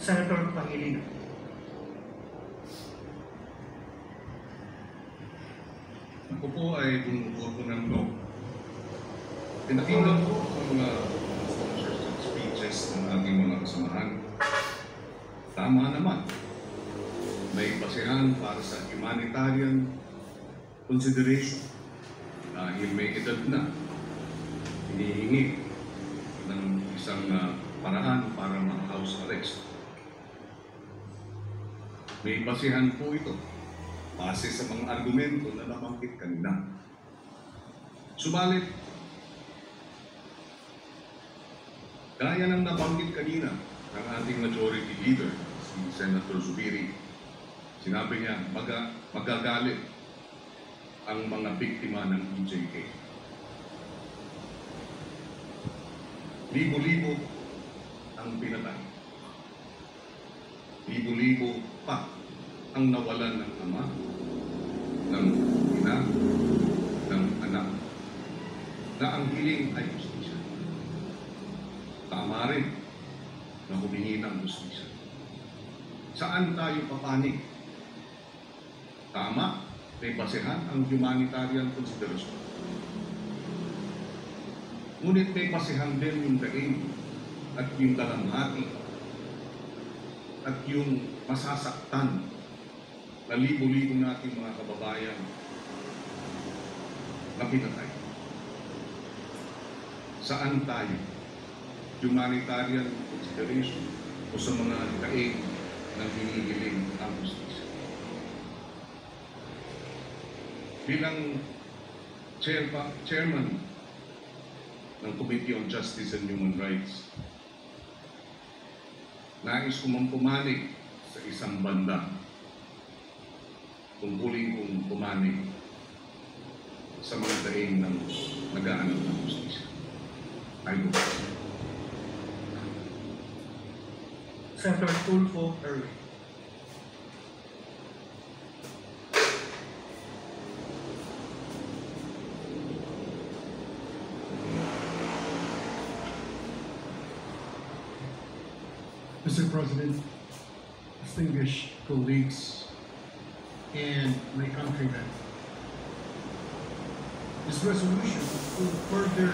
Senator Pangilinan. Ako po ay bumubuo ng no. Pinakinggan ko ang mga sponsors at speeches ng ating mga kasamahan. Tama naman. May basehan para sa humanitarian consideration dahil may edad na hinihingi ng isang paraan para ma-house arrest. May basehan po ito base sa mga argumento na nabanggit kanina. Subalit, gaya ng nabanggit kanina ng ating majority leader, si Senator Zubiri, sinabi niya, magagalit ang mga biktima ng EJK. Libo-libo ang pinatay. Libo-libo pa ang nawalan ng ama, ng ina, ng anak, na ang hiling ay justisya. Tama rin na humingi ng justisya. Saan tayo papanig? Tama, may basehan ang humanitarian consideration. Ngunit may basehan din yung daing at yung dalamhati at yung masasaktan na libo-libo nating mga kababayan na pinatay. Saan tayo? Humanitarian consideration o sa mga daing ng hinihiling ang justisya? Bilang chairman ng Committee on Justice and Human Rights, nais ko mang pumanig sa isang banda, tungkulin kong pumanig sa mga daing ng nag-aanap ng justisya. I go. Senator Tulfo Erwin. Mr. President, distinguished colleagues, and my countrymen, this resolution will further